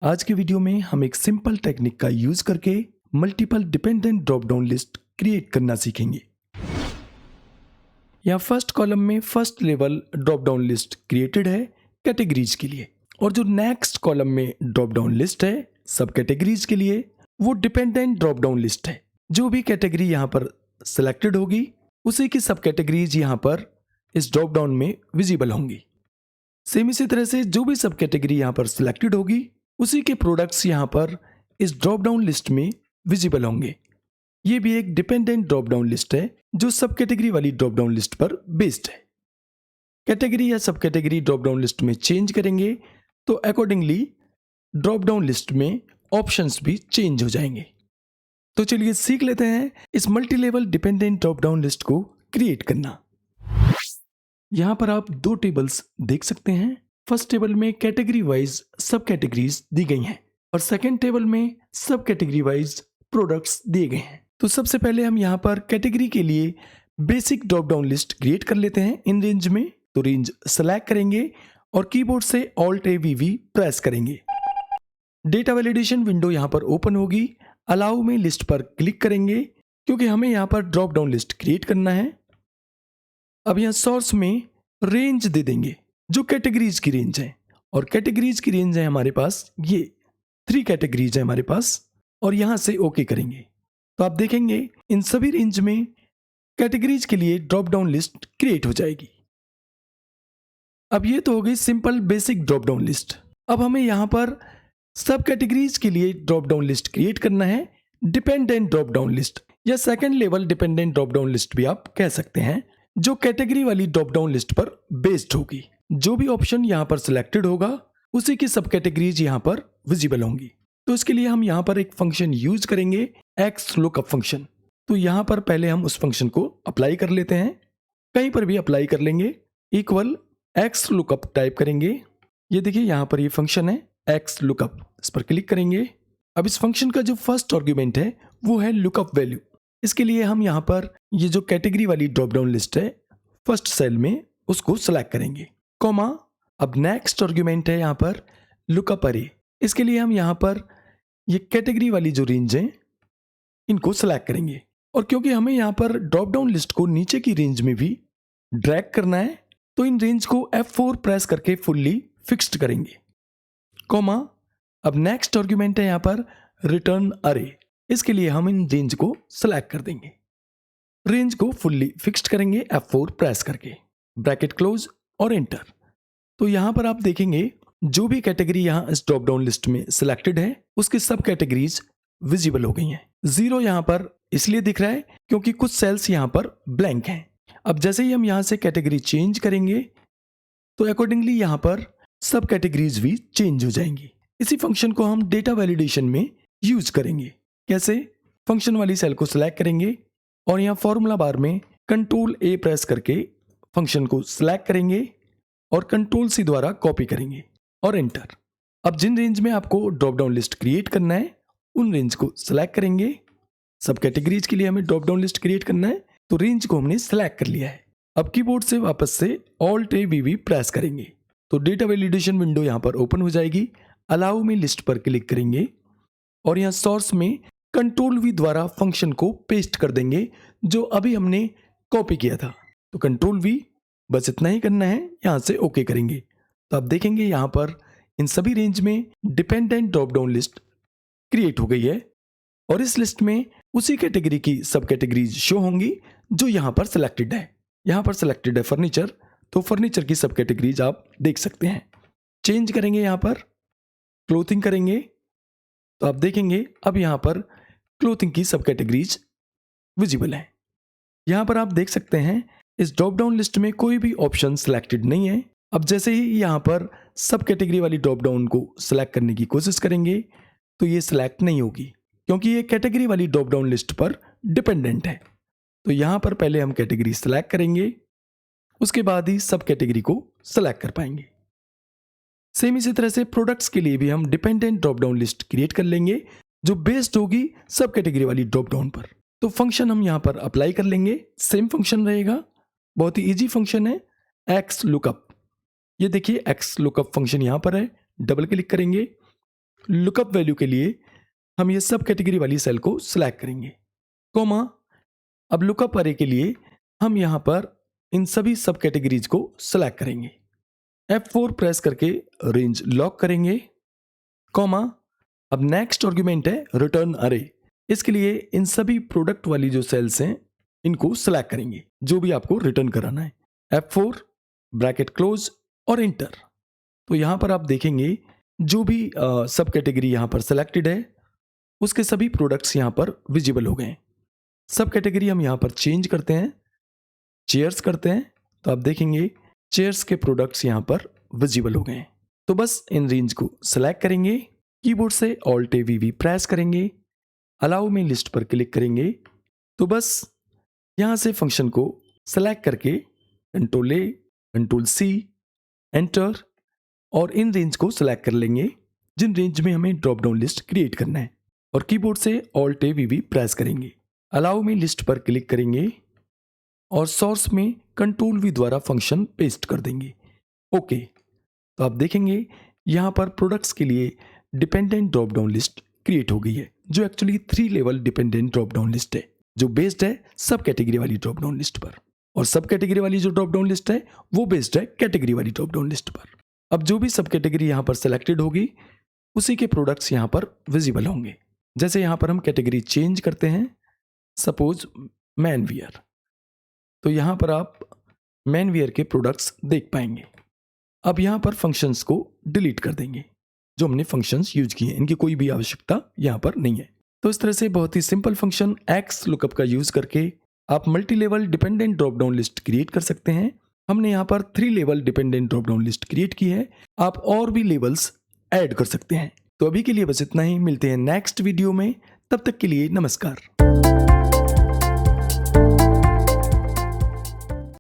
आज के वीडियो में हम एक सिंपल टेक्निक का यूज करके multiple dependent drop down list create करना सीखेंगे। यहाँ फर्स्ट कॉलम में first level drop down list created है कैटेगरीज के लिए, और जो नेक्स्ट कॉलम में ड्रॉप डाउन लिस्ट है सब कैटेगरीज के लिए वो डिपेंडेंट ड्रॉप डाउन लिस्ट है। जो भी कैटेगरी यहाँ पर सिलेक्टेड होगी उसी की सब कैटेगरीज यहाँ पर इस ड्रॉप डाउन में विजिबल होंगी। सेम इसी तरह से जो भी सब कैटेगरी यहाँ पर सिलेक्टेड होगी उसी के प्रोडक्ट्स यहाँ पर इस ड्रॉप डाउन लिस्ट में विजिबल होंगे। ये भी एक डिपेंडेंट ड्रॉप डाउन लिस्ट है जो सब कैटेगरी वाली ड्रॉप डाउन लिस्ट पर बेस्ड है। कैटेगरी या सब कैटेगरी ड्रॉप डाउन लिस्ट में चेंज करेंगे तो अकॉर्डिंगली ड्रॉप डाउन लिस्ट में ऑप्शंस भी चेंज हो जाएंगे। तो चलिए सीख लेते हैं इस multi level dependent drop down list को क्रिएट करना। यहाँ पर आप दो टेबल्स देख सकते हैं। फर्स्ट टेबल में कैटेगरी वाइज सब कैटेगरीज दी गई हैं और सेकंड टेबल में सब कैटेगरी वाइज प्रोडक्ट्स दिए गए हैं। तो सबसे पहले हम यहाँ पर कैटेगरी के लिए basic drop down list create कर लेते हैं इन रेंज में। तो रेंज सेलेक्ट करेंगे और कीबोर्ड से Alt+AVV प्रेस करेंगे। डेटा वैलिडेशन विंडो यहाँ पर ओपन होगी। अलाउ में लिस्ट पर क्लिक करेंगे क्योंकि हमें यहाँ पर ड्रॉप डाउन लिस्ट क्रिएट करना है। अब यहाँ सोर्स में रेंज दे देंगे जो कैटेगरीज की रेंज है, और कैटेगरीज की रेंज है हमारे पास ये 3 कैटेगरीज है हमारे पास, और यहाँ से ओके करेंगे तो आप देखेंगे इन सभी रेंज में कैटेगरीज के लिए ड्रॉप डाउन लिस्ट क्रिएट हो जाएगी। अब ये तो हो गई simple basic drop down list. अब हमें यहाँ पर सब कैटेगरीज के लिए ड्रॉप डाउन लिस्ट क्रिएट करना है डिपेंडेंट ड्रॉप डाउन लिस्ट, या second level dependent drop down list भी आप कह सकते हैं, जो कैटेगरी वाली ड्रॉप डाउन लिस्ट पर बेस्ड होगी। जो भी ऑप्शन यहाँ पर सिलेक्टेड होगा उसी की सब कैटेगरीज यहाँ पर विजिबल होंगी। तो इसके लिए हम यहाँ पर एक फंक्शन यूज करेंगे एक्स लुकअप फंक्शन। तो यहाँ पर पहले हम उस फंक्शन को अप्लाई कर लेते हैं, कहीं पर भी अप्लाई कर लेंगे। इक्वल एक्स लुकअप टाइप करेंगे। ये देखिए यहाँ पर ये फंक्शन है एक्स लुकअप, इस पर क्लिक करेंगे। अब इस फंक्शन का जो फर्स्ट आर्गुमेंट है वो है लुकअप वैल्यू। इसके लिए हम यहाँ पर ये जो कैटेगरी वाली ड्रॉप डाउन लिस्ट है फर्स्ट सेल में उसको सिलेक्ट करेंगे, कॉमा। अब नेक्स्ट आर्गुमेंट है यहाँ पर लुकअप अरे। इसके लिए हम यहाँ पर ये कैटेगरी वाली जो रेंज है इनको सिलेक्ट करेंगे, और क्योंकि हमें यहाँ पर ड्रॉप डाउन लिस्ट को नीचे की रेंज में भी ड्रैग करना है तो इन रेंज को F4 प्रेस करके फुल्ली फिक्स्ड करेंगे, कॉमा। अब नेक्स्ट आर्गुमेंट है यहाँ पर रिटर्न अरे। इसके लिए हम इन रेंज को सिलेक्ट कर देंगे, रेंज को फुल्ली फिक्स्ड करेंगे F4 प्रेस करके, ब्रैकेट क्लोज और एंटर। तो यहाँ पर आप देखेंगे जो भी कैटेगरी यहाँ इस ड्रॉप डाउन लिस्ट में सिलेक्टेड है उसकी सब कैटेगरीज विजिबल हो गई हैं। 0 यहाँ पर इसलिए दिख रहा है क्योंकि कुछ सेल्स यहाँ पर ब्लैंक हैं। अब जैसे ही हम यहाँ से कैटेगरी चेंज करेंगे तो अकॉर्डिंगली यहाँ पर सब कैटेगरीज भी चेंज हो जाएंगी। इसी फंक्शन को हम डेटा वैलिडेशन में यूज करेंगे। कैसे? फंक्शन वाली सेल को सिलेक्ट करेंगे और यहाँ फॉर्मूला बार में Ctrl+A प्रेस करके फंक्शन को सिलेक्ट करेंगे और Ctrl+C द्वारा कॉपी करेंगे और एंटर। अब जिन रेंज में आपको ड्रॉप डाउन लिस्ट क्रिएट करना है उन रेंज को सिलेक्ट करेंगे। सब कैटेगरीज के लिए हमें ड्रॉप डाउन लिस्ट क्रिएट करना है तो रेंज को हमने सिलेक्ट कर लिया है। अब कीबोर्ड से वापस से Alt+AVV प्रेस करेंगे तो डेटा वैलिडेशन विंडो यहाँ पर ओपन हो जाएगी। अलाउ में लिस्ट पर क्लिक करेंगे और यहाँ सोर्स में Ctrl+V द्वारा फंक्शन को पेस्ट कर देंगे जो अभी हमने कॉपी किया था। तो Ctrl+V, बस इतना ही करना है, यहाँ से ओके करेंगे तो आप देखेंगे यहाँ पर इन सभी रेंज में dependent drop down list create हो गई है, और इस लिस्ट में उसी कैटेगरी की सब कैटेगरीज शो होंगी जो यहाँ पर सिलेक्टेड है। यहाँ पर सिलेक्टेड है फर्नीचर, तो फर्नीचर की सब कैटेगरीज आप देख सकते हैं। चेंज करेंगे यहाँ पर क्लोथिंग करेंगे तो आप देखेंगे अब यहाँ पर क्लोथिंग की सब कैटेगरीज विजिबल है। यहाँ पर आप देख सकते हैं इस ड्रॉप डाउन लिस्ट में कोई भी ऑप्शन सिलेक्टेड नहीं है। अब जैसे ही यहाँ पर सब कैटेगरी वाली ड्रॉप डाउन को सिलेक्ट करने की कोशिश करेंगे तो ये सिलेक्ट नहीं होगी क्योंकि ये कैटेगरी वाली ड्रॉप डाउन लिस्ट पर डिपेंडेंट है। तो यहाँ पर पहले हम कैटेगरी सिलेक्ट करेंगे, उसके बाद ही सब कैटेगरी को सिलेक्ट कर पाएंगे। सेम इसी तरह से प्रोडक्ट्स के लिए भी हम dependent drop down list create कर लेंगे जो बेस्ड होगी सब कैटेगरी वाली ड्रॉप डाउन पर। तो फंक्शन हम यहाँ पर अप्लाई कर लेंगे, सेम फंक्शन रहेगा, बहुत ही इजी फंक्शन है एक्स लुकअप। ये देखिए एक्स लुकअप फंक्शन यहाँ पर है, डबल क्लिक करेंगे लुकअप वैल्यू के लिए हम ये सब कैटेगरी वाली सेल को सिलेक्ट करेंगे, कॉमा अब लुकअप अरे के लिए हम यहाँ पर इन सभी सब कैटेगरीज को सिलेक्ट करेंगे। F4 प्रेस करके रेंज लॉक करेंगे, कॉमा अब नेक्स्ट आर्गुमेंट है रिटर्न अरे। इसके लिए इन सभी प्रोडक्ट वाली जो सेल्स हैं इनको सिलेक्ट करेंगे, जो भी आपको रिटर्न कराना है। F4 ब्रैकेट क्लोज और इंटर। तो यहाँ पर आप देखेंगे जो भी सब कैटेगरी यहाँ पर सिलेक्टेड है उसके सभी प्रोडक्ट्स यहाँ पर विजिबल हो गए। सब कैटेगरी हम यहाँ पर चेंज करते हैं, चेयर्स करते हैं, तो आप देखेंगे चेयर्स के प्रोडक्ट्स यहाँ पर विजिबल हो गए। तो बस इन रेंज को सिलेक्ट करेंगे, कीबोर्ड से ऑल्ट वी प्रेस करेंगे, अलाउ में लिस्ट पर क्लिक करेंगे, तो बस यहाँ से फंक्शन को सिलेक्ट करके control A, control C, enter और इन रेंज को सिलेक्ट कर लेंगे जिन रेंज में हमें ड्रॉप डाउन लिस्ट क्रिएट करना है, और कीबोर्ड से ऑल्ट वी प्रेस करेंगे, अलाउ में लिस्ट पर क्लिक करेंगे और सोर्स में कंट्रोल वी द्वारा फंक्शन पेस्ट कर देंगे। ओके, तो आप देखेंगे यहाँ पर प्रोडक्ट्स के लिए dependent drop down list create हो गई है, जो actually 3 level dependent drop down list है, जो बेस्ड है सब कैटेगरी वाली ड्रॉप डाउन लिस्ट पर, और सब कैटेगरी वाली जो ड्रॉप डाउन लिस्ट है वो बेस्ड है कैटेगरी वाली ड्रॉप डाउन लिस्ट पर। अब जो भी सब कैटेगरी यहाँ पर सेलेक्टेड होगी उसी के प्रोडक्ट्स यहाँ पर विजिबल होंगे। जैसे यहाँ पर हम कैटेगरी चेंज करते हैं, सपोज मैन वियर, तो यहाँ पर आप मैन वियर के प्रोडक्ट्स देख पाएंगे। अब यहाँ पर फंक्शंस को डिलीट कर देंगे, जो हमने फंक्शंस यूज किए, इनकी कोई भी आवश्यकता यहाँ पर नहीं है। तो इस तरह से बहुत ही सिंपल फंक्शन एक्स लुकअप का यूज करके आप multi level dependent drop down list create कर सकते हैं। हमने यहाँ पर 3 level dependent drop down list create की है, आप और भी लेवल्स ऐड कर सकते हैं। तो अभी के लिए बस इतना ही, मिलते हैं नेक्स्ट वीडियो में, तब तक के लिए नमस्कार।